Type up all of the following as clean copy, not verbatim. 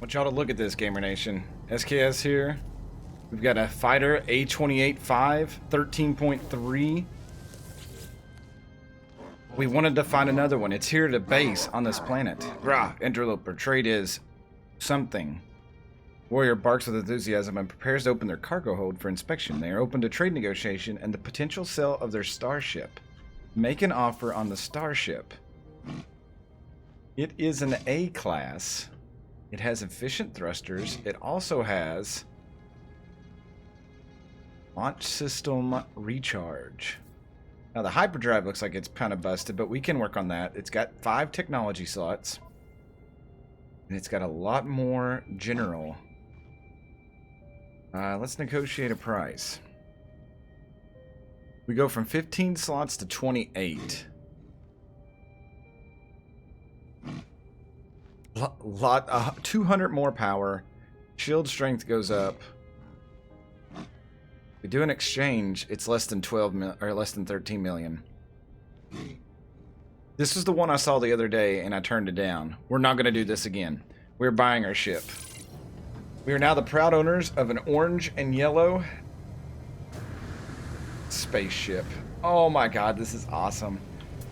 Want y'all to look at this, Gamer Nation. SKS here. We've got a fighter A28-5, 13.3. We wanted to find another one. It's here at a base on this planet. Rah, interloper. Trade is something. Warrior barks with enthusiasm and prepares to open their cargo hold for inspection. They are open to trade negotiation and the potential sale of their starship. Make an offer on the starship. It is an A class. It has efficient thrusters. It also has launch system recharge. Now the hyperdrive looks like it's kind of busted, but we can work on that. It's got 5 technology slots. And it's got a lot more general. Let's negotiate a price. We go from 15 slots to 28. 200 more power. Shield strength goes up. We do an exchange, it's less than 13 million. This is the one I saw the other day and I turned it down. We're not going to do this again. We're buying our ship. We are now the proud owners of an orange and yellow spaceship. Oh my god, this is awesome.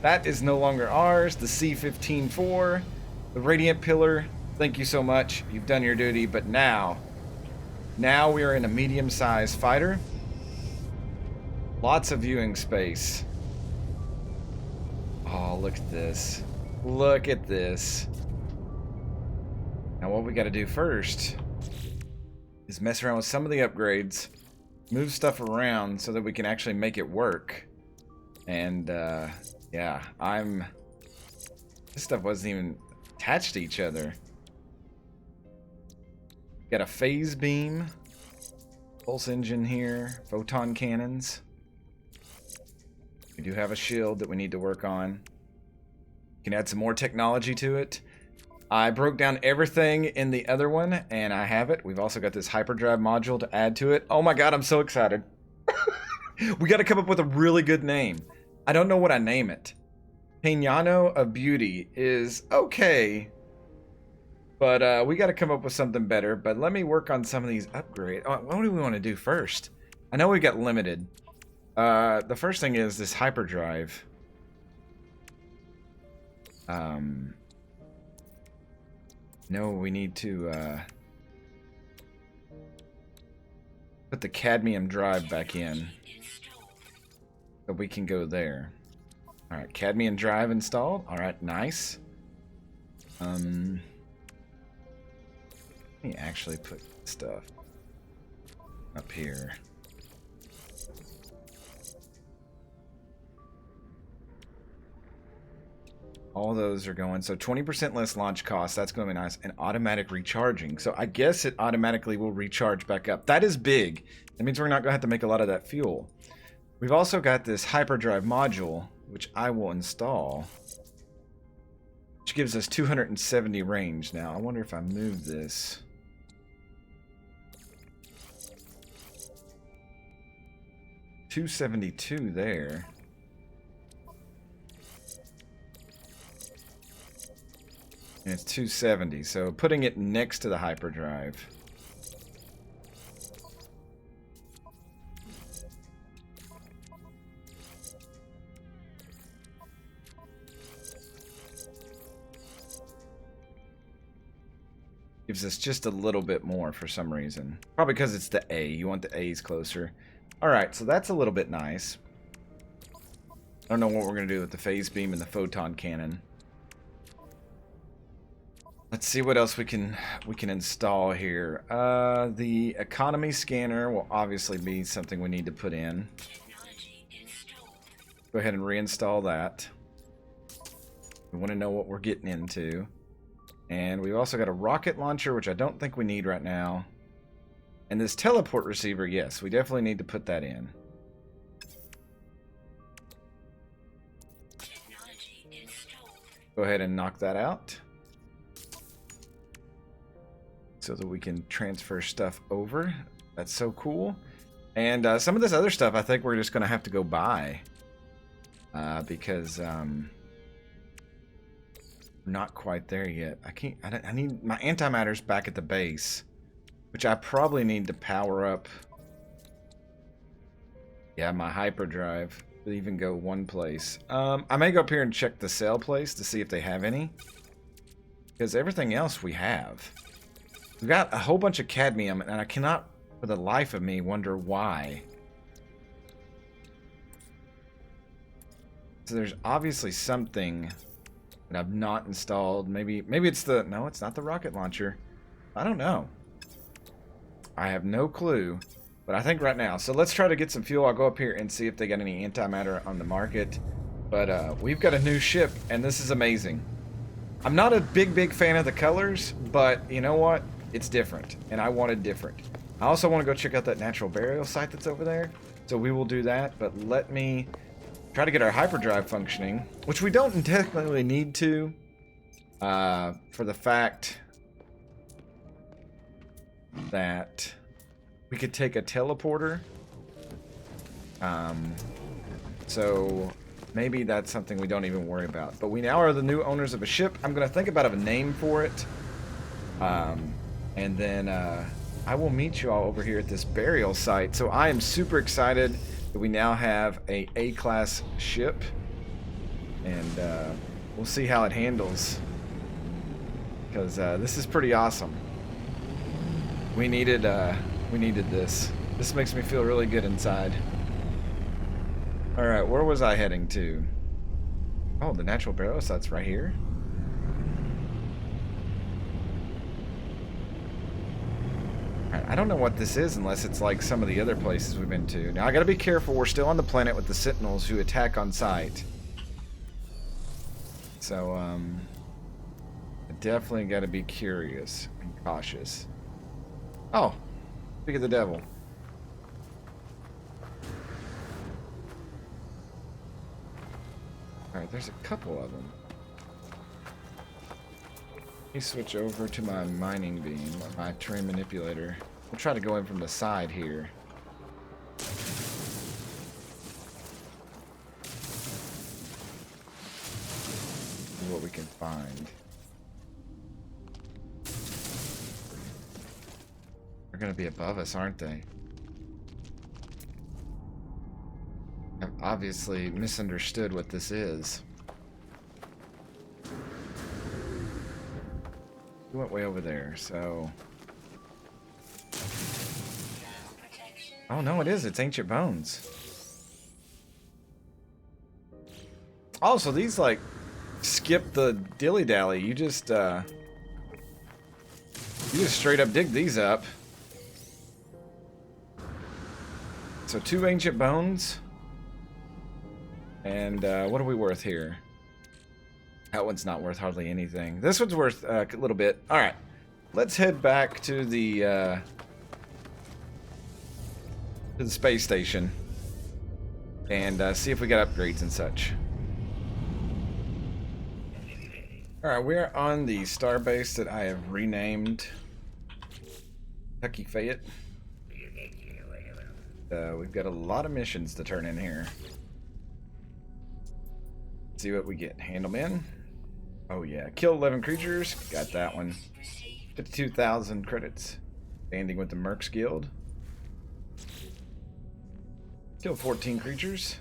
That is no longer ours. The C-15-4, the Radiant Pillar. Thank you so much. You've done your duty, but now we are in a medium-sized fighter. Lots of viewing space. Oh, look at this. Look at this. Now what we got to do first is mess around with some of the upgrades, move stuff around so that we can actually make it work. And yeah, this stuff wasn't even attached to each other. Got a phase beam, pulse engine here, photon cannons. We do have a shield that we need to work on. We can add some more technology to it. I broke down everything in the other one, and I have it. We've also got this hyperdrive module to add to it. Oh my god, I'm so excited. We got to come up with a really good name. I don't know what I name it. Peñano of Beauty is okay, but we got to come up with something better. But let me work on some of these upgrades. Oh, what do we want to do first? I know we got limited. The first thing is this hyperdrive. No, we need to put the cadmium drive back in so we can go there. Alright, cadmium drive installed. Alright, nice. Let me actually put stuff up here. All those are going. So 20% less launch cost. That's going to be nice. And automatic recharging. So I guess it automatically will recharge back up. That is big. That means we're not going to have to make a lot of that fuel. We've also got this hyperdrive module, which I will install, which gives us 270 range. Now, I wonder if I move this. $272 there. And it's 270, so putting it next to the hyperdrive. Gives us just a little bit more for some reason. Probably because it's the A. You want the A's closer. Alright, so that's a little bit nice. I don't know what we're going to do with the phase beam and the photon cannon. Let's see what else we can install here. The economy scanner will obviously be something we need to put in. Go ahead and reinstall that. We want to know what we're getting into. And we've also got a rocket launcher, which I don't think we need right now. And this teleport receiver, yes, we definitely need to put that in. Go ahead and knock that out, so that we can transfer stuff over. That's so cool. And some of this other stuff I think we're just going to have to go buy. Because Not quite there yet. I can't. I need my antimatter's back at the base, which I probably need to power up. Yeah, my hyperdrive to even go one place. I may go up here and check the cell place to see if they have any, because everything else we have. We've got a whole bunch of cadmium, and I cannot, for the life of me, wonder why. So there's obviously something that I've not installed. Maybe it's the... No, it's not the rocket launcher. I don't know. I have no clue. But I think right now. So let's try to get some fuel. I'll go up here and see if they got any antimatter on the market. But we've got a new ship, and this is amazing. I'm not a big fan of the colors, but you know what? It's different, and I wanted different. I also want to go check out that natural burial site that's over there. So we will do that, but let me try to get our hyperdrive functioning, which we don't technically need to, for the fact that we could take a teleporter. So maybe that's something we don't even worry about. But we now are the new owners of a ship. I'm going to think about a name for it. And then I will meet you all over here at this burial site. So I am super excited that we now have a A-class ship. And we'll see how it handles. Because this is pretty awesome. We needed this. This makes me feel really good inside. Alright, where was I heading to? Oh, the natural burial site's right here. Alright, I don't know what this is unless it's like some of the other places we've been to. Now I gotta be careful, we're still on the planet with the sentinels who attack on sight. So, I definitely gotta be curious and cautious. Oh, speak of the devil. Alright, there's a couple of them. Let me switch over to my mining beam, my terrain manipulator. We'll try to go in from the side here. See what we can find. They're gonna be above us, aren't they? I've obviously misunderstood what this is. We went way over there, so... Oh no, it is. It's ancient bones. Oh, so these like skip the dilly-dally. You just straight up dig these up. So 2 ancient bones. And what are we worth here? That one's not worth hardly anything. This one's worth a little bit. Alright. Let's head back to the space station. And see if we got upgrades and such. Alright, we're on the starbase that I have renamed Kentucky Fayette. We've got a lot of missions to turn in here. Let's see what we get. Handleman. Oh yeah. Kill 11 creatures. Got that one. 52,000 credits. Banding with the Mercs Guild. Kill 14 creatures.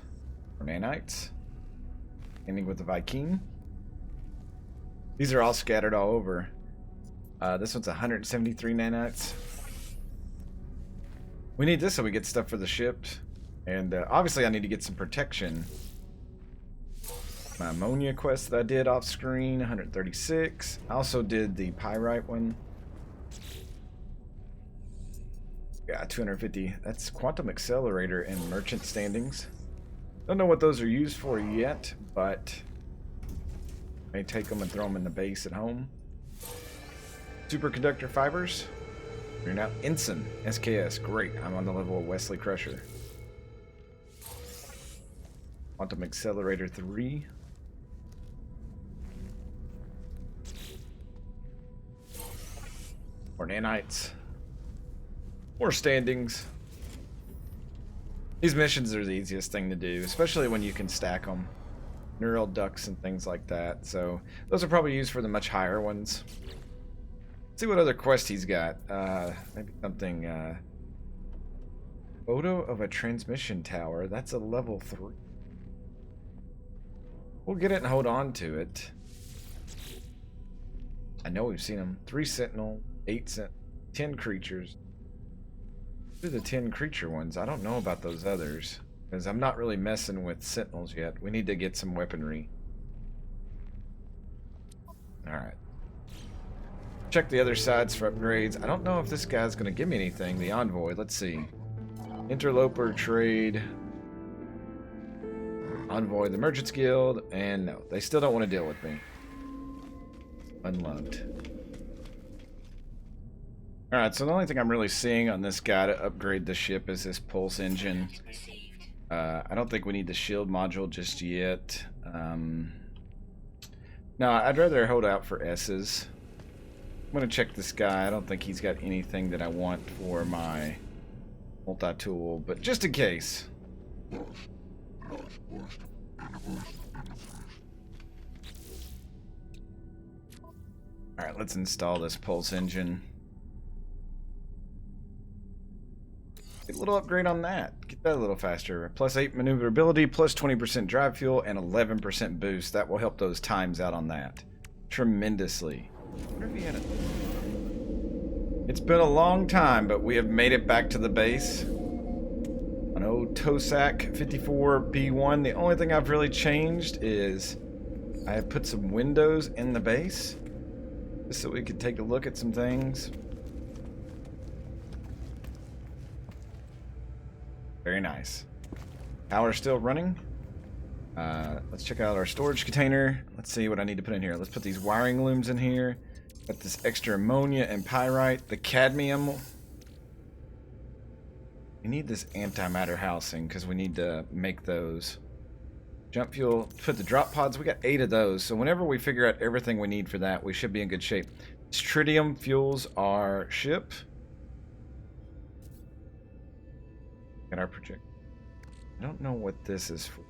For nanites. Banding with the Viking. These are all scattered all over. This one's 173 nanites. We need this so we get stuff for the ship. And obviously I need to get some protection. My ammonia quest that I did off screen, 136. I also did the pyrite one. Yeah, 250. That's quantum accelerator and merchant standings. Don't know what those are used for yet, but may take them and throw them in the base at home. Superconductor fibers. You're now Ensign SKS. Great. I'm on the level of Wesley Crusher. Quantum accelerator 3. More nanites. More standings. These missions are the easiest thing to do, especially when you can stack them. neural ducts and things like that. So those are probably used for the much higher ones. Let's see what other quest he's got. Maybe something. Photo of a transmission tower. That's a level 3. We'll get it and hold on to it. I know we've seen them. 3 sentinel, 10 creatures. Do the 10 creature ones. I don't know about those others, because I'm not really messing with sentinels yet. We need to get some weaponry. Alright. Check the other sides for upgrades. I don't know if this guy's going to give me anything. The envoy. Let's see. Interloper, trade. Envoy, the Merchants Guild. And no, they still don't want to deal with me. Unloved. Alright, so the only thing I'm really seeing on this guy to upgrade the ship is this pulse engine. I don't think we need the shield module just yet. No, I'd rather hold out for S's. I'm going to check this guy. I don't think he's got anything that I want for my multi-tool, but just in case. Alright, let's install this pulse engine. Get a little upgrade on that. Get that a little faster. Plus 8 maneuverability, plus 20% drive fuel, and 11% boost. That will help those times out on that tremendously. Where have you had it? It's been a long time, but we have made it back to the base. An old Tosak 54B1. The only thing I've really changed is I have put some windows in the base just so we could take a look at some things. Very nice. Power still running. Let's check out our storage container. Let's see what I need to put in here. Let's put these wiring looms in here. Got this extra ammonia and pyrite. The cadmium. We need this antimatter housing because we need to make those. Jump fuel. Put the drop pods. We got 8 of those. So whenever we figure out everything we need for that, we should be in good shape. Tritium fuels our ship. Got our project. I don't know what this is for.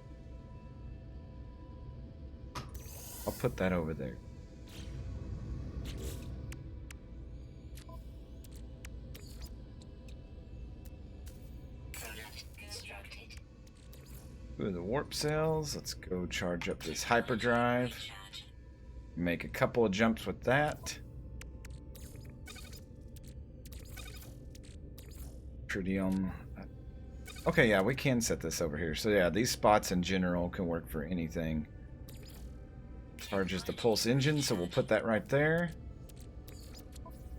I'll put that over there. Ooh, the warp cells. Let's go charge up this hyperdrive. Make a couple of jumps with that. Tritium. Okay, yeah, we can set this over here. So yeah, these spots in general can work for anything. Charges the pulse engine, so we'll put that right there.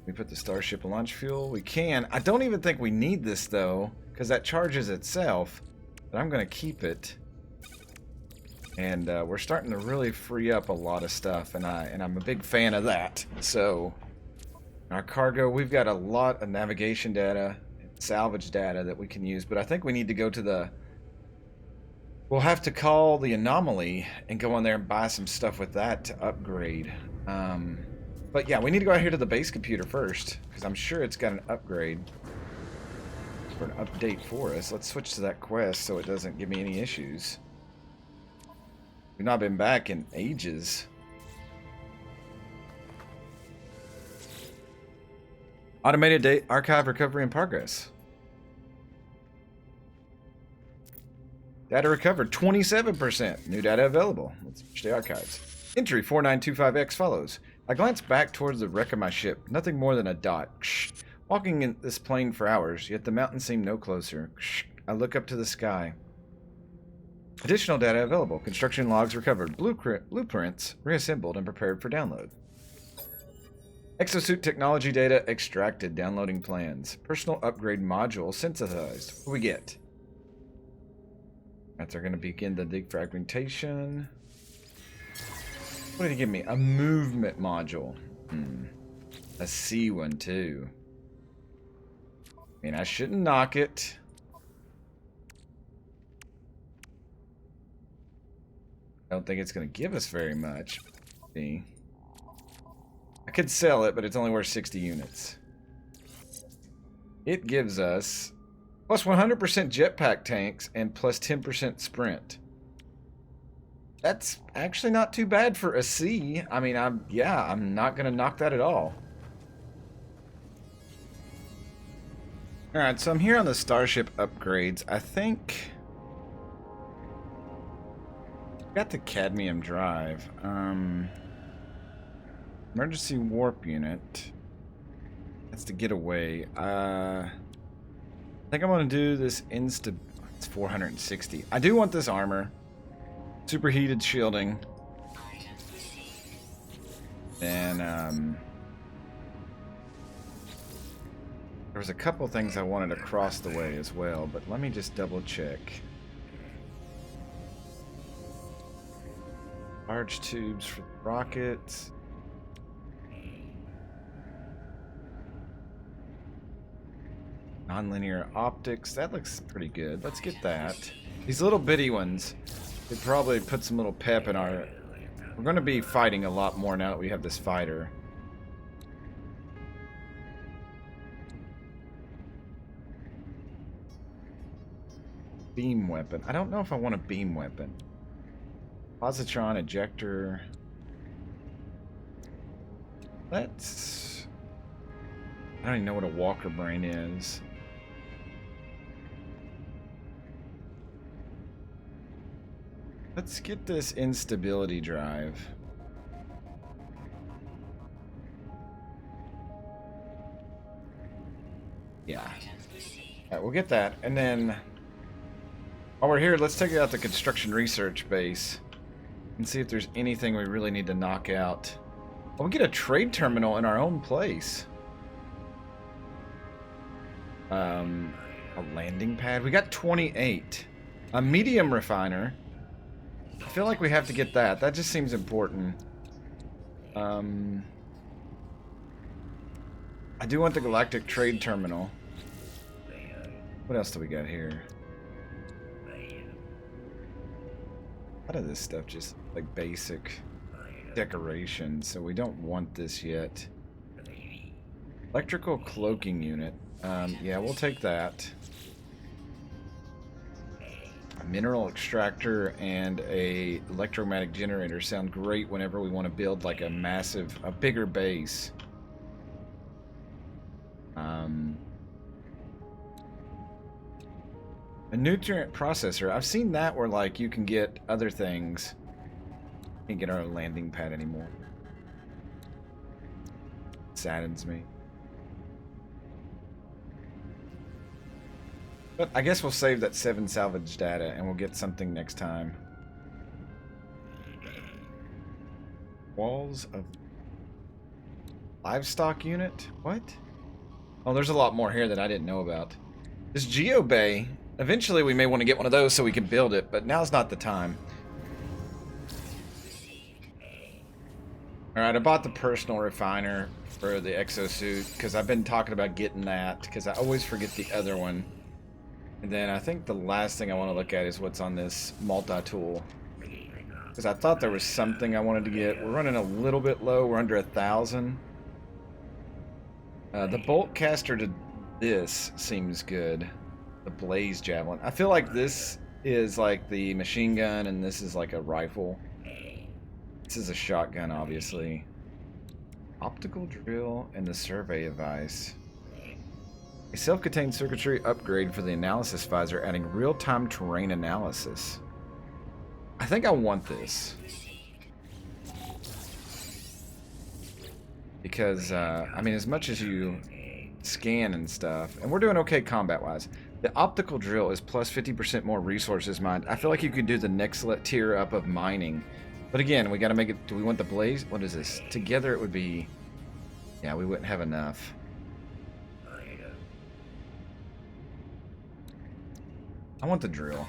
We put the Starship launch fuel. We can. I don't even think we need this though, because that charges itself. But I'm going to keep it. And we're starting to really free up a lot of stuff, and I'm a big fan of that. So our cargo, we've got a lot of navigation data, salvage data that we can use, but I think we need to go to the... We'll have to call the anomaly and go on there and buy some stuff with that to upgrade. But yeah, we need to go out here to the base computer first, because I'm sure it's got an upgrade or an update for us. Let's switch to that quest so it doesn't give me any issues. We've not been back in ages. Automated date archive recovery in progress. Data recovered 27%. New data available. Let's search the archives. Entry 4925X follows. I glance back towards the wreck of my ship. Nothing more than a dot. Walking in this plane for hours, yet the mountains seem no closer. I look up to the sky. Additional data available. Construction logs recovered. Blueprints reassembled and prepared for download. Exosuit technology data extracted. Downloading plans. Personal upgrade module synthesized. What do we get? That's going to begin the defragmentation. What did he give me? A movement module. A C one too. I mean, I shouldn't knock it. I don't think it's going to give us very much. See, I could sell it, but it's only worth 60 units. It gives us plus 100% jetpack tanks and plus 10% sprint. That's actually not too bad for a C. I mean, I'm not gonna knock that at all. Alright, so I'm here on the Starship upgrades. I think got the cadmium drive. Emergency warp unit. That's to get away. I think I'm gonna do this insta. It's 460. I do want this armor. Superheated shielding. Then there was a couple things I wanted across the way as well, but let me just double check. Large tubes for the rockets. Nonlinear optics. That looks pretty good. Let's get that. These little bitty ones, they probably put some little pep in our... We're going to be fighting a lot more now that we have this fighter. Beam weapon. I don't know if I want a beam weapon. Positron ejector. Let's... I don't even know what a walker brain is. Let's get this instability drive. Yeah. Alright, we'll get that. And then, while we're here, let's take out the construction research base and see if there's anything we really need to knock out. Oh, we get a trade terminal in our own place. A landing pad. We got 28. A medium refiner. I feel like we have to get that. That just seems important. I do want the galactic trade terminal. What else do we got here? A lot of this stuff just like basic decoration, so we don't want this yet. Electrical cloaking unit. Yeah, we'll take that. A mineral extractor and a electromagnetic generator sound great whenever we want to build like a bigger base. A nutrient processor. I've seen that where like you can get other things. Can't get our landing pad anymore. Saddens me. But I guess we'll save that 7 salvage data and we'll get something next time. Walls of livestock unit? What? Oh, there's a lot more here that I didn't know about. This Geo Bay, eventually we may want to get one of those so we can build it, but now's not the time. Alright, I bought the personal refiner for the exosuit because I've been talking about getting that because I always forget the other one. And then I think the last thing I want to look at is what's on this multi-tool. Because I thought there was something I wanted to get. We're running a little bit low. We're under 1,000. The bolt caster to this seems good. The blaze javelin. I feel like this is like the machine gun and this is like a rifle. This is a shotgun, obviously. Optical drill and the survey device. A self-contained circuitry upgrade for the analysis visor, adding real-time terrain analysis. I think I want this. Because, I mean, as much as you scan and stuff, and we're doing okay combat-wise, the optical drill is plus 50% more resources mined. I feel like you could do the next tier up of mining. But again, we got to make it... Do we want the blaze? What is this? Together it would be... Yeah, we wouldn't have enough. I want the drill.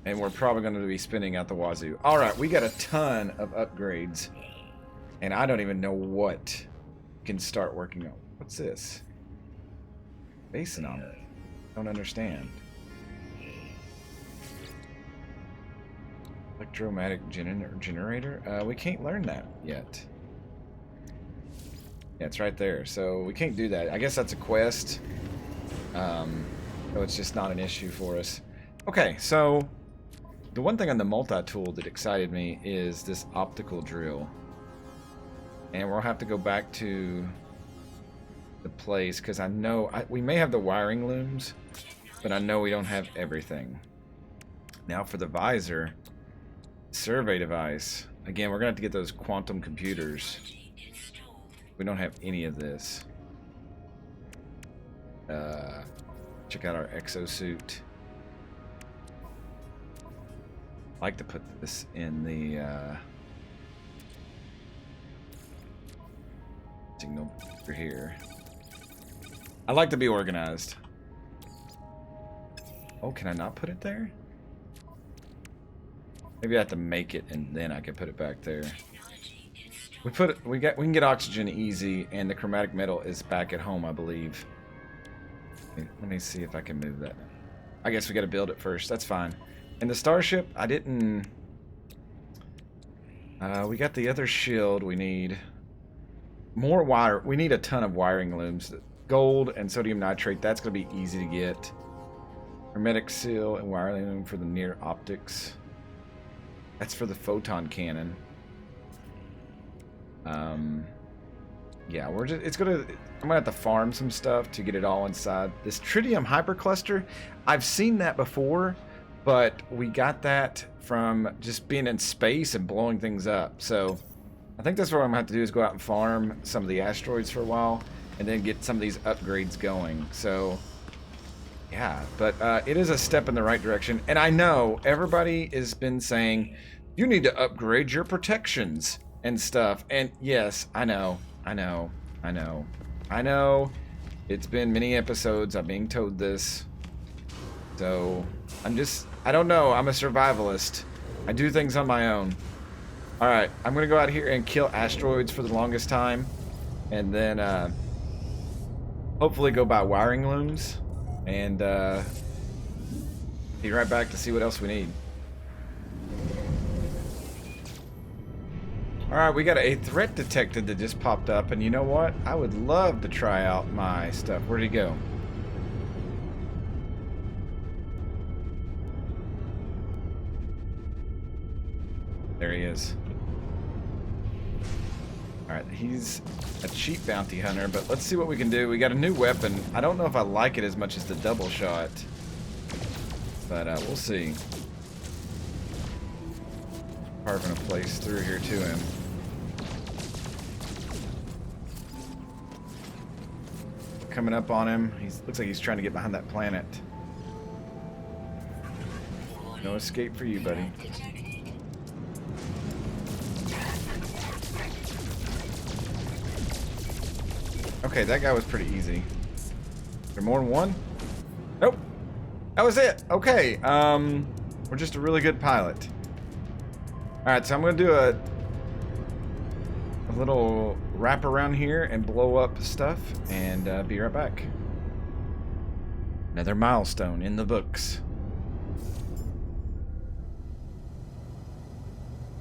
And we're probably going to be spinning out the wazoo. Alright, we got a ton of upgrades. And I don't even know what can start working on. What's this? Basin on it. Don't understand. Electromagnetic generator? We can't learn that yet. Yeah, it's right there. So we can't do that. I guess that's a quest. So it's just not an issue for us. Okay, so the one thing on the multi-tool that excited me is this optical drill. And we'll have to go back to the place because I know we may have the wiring looms, but I know we don't have everything. Now for the visor, survey device. Again, we're going to have to get those quantum computers. We don't have any of this. Check out our exosuit. I like to put this in the signal for here. I like to be organized. Oh, can I not put it there? Maybe I have to make it and then I can put it back there. We can get oxygen easy, and the chromatic metal is back at home, I believe. Let me see if I can move that. I guess we got to build it first. That's fine. And the starship, I didn't. We got the other shield. We need more wire. We need a ton of wiring looms. Gold and sodium nitrate. That's going to be easy to get. Hermetic seal and wiring loom for the near optics. That's for the photon cannon. Yeah, I'm gonna have to farm some stuff to get it all inside this tritium hypercluster. I've seen that before, but we got that from just being in space and blowing things up. So I think that's what I'm gonna have to do is go out and farm some of the asteroids for a while and then get some of these upgrades going. So yeah, but it is a step in the right direction. And I know everybody has been saying you need to upgrade your protections and stuff. And yes, I know. It's been many episodes. I'm being told this. So I don't know. I'm a survivalist. I do things on my own. All right, I'm going to go out here and kill asteroids for the longest time. And then hopefully go buy wiring looms. And be right back to see what else we need. Alright, we got a threat detected that just popped up, and you know what? I would love to try out my stuff. Where'd he go? There he is. Alright, he's a cheap bounty hunter, but let's see what we can do. We got a new weapon. I don't know if I like it as much as the double shot, but we'll see. Carving a place through here to him. Coming up on him. Looks like he's trying to get behind that planet. No escape for you, buddy. Okay, that guy was pretty easy. Is there more than one? Nope. That was it. Okay. We're just a really good pilot. Alright, so I'm going to do a little wrap around here and blow up stuff and be right back. Another milestone in the books.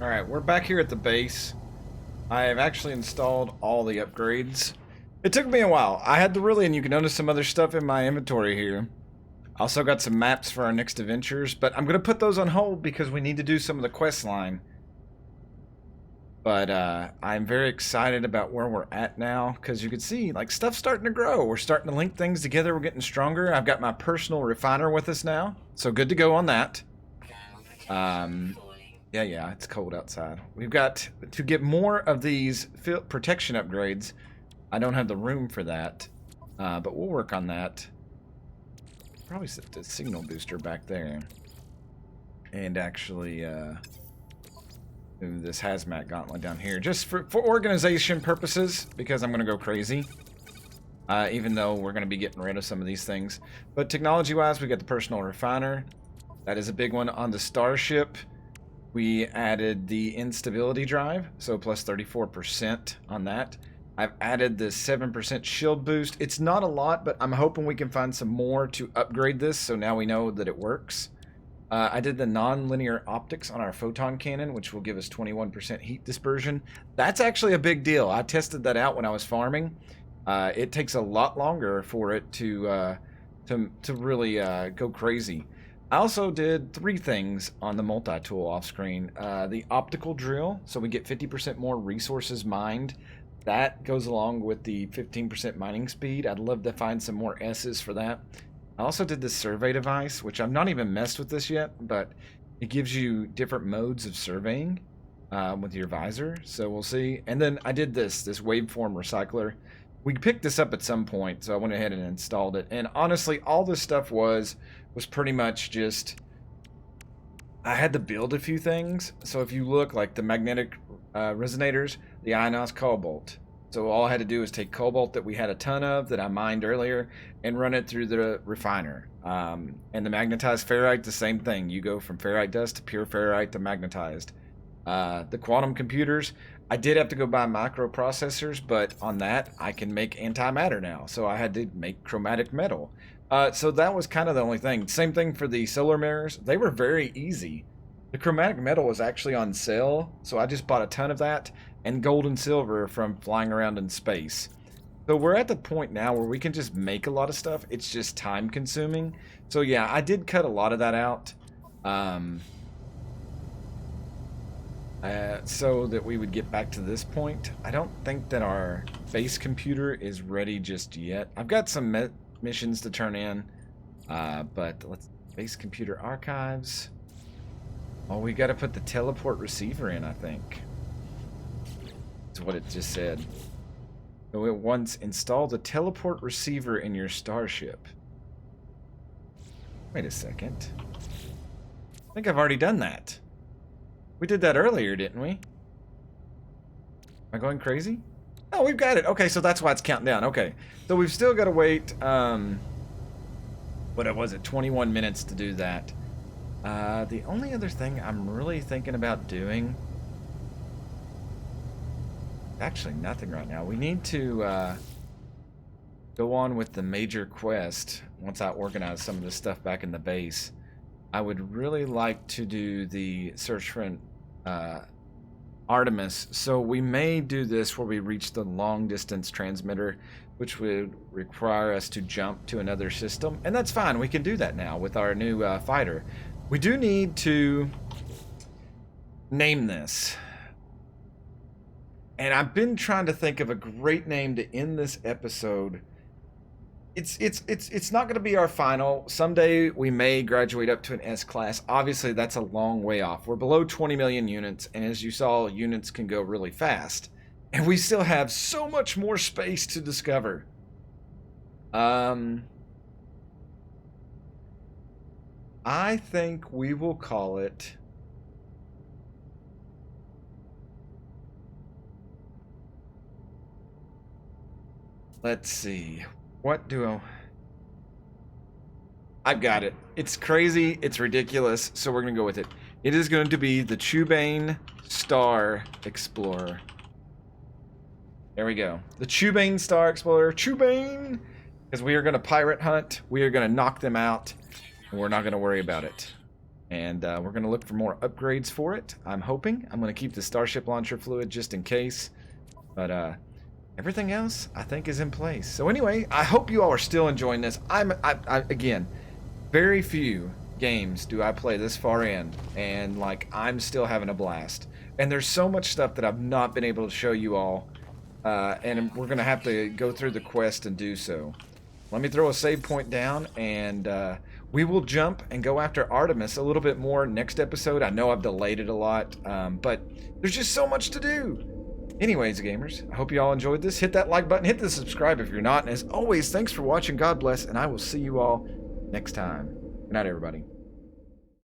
Alright, we're back here at the base. I have actually installed all the upgrades. It took me a while. I had to really, and you can notice some other stuff in my inventory here. Also got some maps for our next adventures, but I'm going to put those on hold because we need to do some of the quest line. But I'm very excited about where we're at now because you can see, like, stuff's starting to grow. We're starting to link things together. We're getting stronger. I've got my personal refiner with us now, so good to go on that. Yeah, it's cold outside. We've got to get more of these protection upgrades. I don't have the room for that, but we'll work on that. Probably set the signal booster back there. And actually move this hazmat gauntlet down here. Just for organization purposes, because I'm going to go crazy. Even though we're going to be getting rid of some of these things. But technology-wise, we got the personal refiner. That is a big one. On the starship, we added the instability drive, so plus 34% on that. I've added the 7% shield boost. It's not a lot, but I'm hoping we can find some more to upgrade this, so now we know that it works. I did the non-linear optics on our photon cannon, which will give us 21% heat dispersion. That's actually a big deal. I tested that out when I was farming. It takes a lot longer for it to really go crazy. I also did 3 things on the multi-tool off screen. The optical drill, so we get 50% more resources mined. That goes along with the 15% mining speed. I'd love to find some more S's for that. I also did this survey device, which I've not even messed with this yet, but it gives you different modes of surveying with your visor, so we'll see. And then I did this waveform recycler. We picked this up at some point, so I went ahead and installed it. And honestly, all this stuff was pretty much just, I had to build a few things. So if you look, like the magnetic resonators, the ionized cobalt. So all I had to do is take cobalt that we had a ton of that I mined earlier and run it through the refiner. And the magnetized ferrite, the same thing. You go from ferrite dust to pure ferrite to magnetized. The quantum computers, I did have to go buy microprocessors, but on that I can make antimatter now. So I had to make chromatic metal. So that was kind of the only thing. Same thing for the solar mirrors. They were very easy. The chromatic metal was actually on sale, so I just bought a ton of that, and gold and silver from flying around in space. So we're at the point now where we can just make a lot of stuff. It's just time consuming. So yeah, I did cut a lot of that out. So that we would get back to this point. I don't think that our base computer is ready just yet. I've got some missions to turn in, but let's base computer archives. Oh, we got to put the teleport receiver in, I think. That's what it just said. So it once install the teleport receiver in your starship. Wait a second. I think I've already done that. We did that earlier, didn't we? Am I going crazy? Oh, we've got it. Okay, so that's why it's counting down. Okay, so we've still got to wait, what was it, 21 minutes to do that. The only other thing I'm really thinking about doing, actually nothing right now. We need to go on with the major quest once I organize some of this stuff back in the base. I would really like to do the search for an Artemis, so we may do this where we reach the long distance transmitter, which would require us to jump to another system, and that's fine. We can do that now with our new fighter. We do need to name this, and I've been trying to think of a great name to end this episode. It's not going to be our final. Someday we may graduate up to an S class. Obviously, that's a long way off. We're below 20 million units, and as you saw, units can go really fast. And we still have so much more space to discover. I think we will call it... Let's see. What do I've got it. It's crazy. It's ridiculous. So we're going to go with it. It is going to be the Chubane Star Explorer. There we go. The Chubane Star Explorer. Chubane! Because we are going to pirate hunt. We are going to knock them out. And we're not going to worry about it. And we're going to look for more upgrades for it. I'm hoping. I'm going to keep the Starship Launcher fluid just in case. But, everything else, I think, is in place. So anyway, I hope you all are still enjoying this. Again, very few games do I play this far in, and like I'm still having a blast. And there's so much stuff that I've not been able to show you all, and we're gonna have to go through the quest and do so. Let me throw a save point down, and we will jump and go after Artemis a little bit more next episode. I know I've delayed it a lot, but there's just so much to do. Anyways, gamers, I hope you all enjoyed this. Hit that like button, hit the subscribe if you're not, and as always, thanks for watching. God bless, and I will see you all next time. Good night, everybody.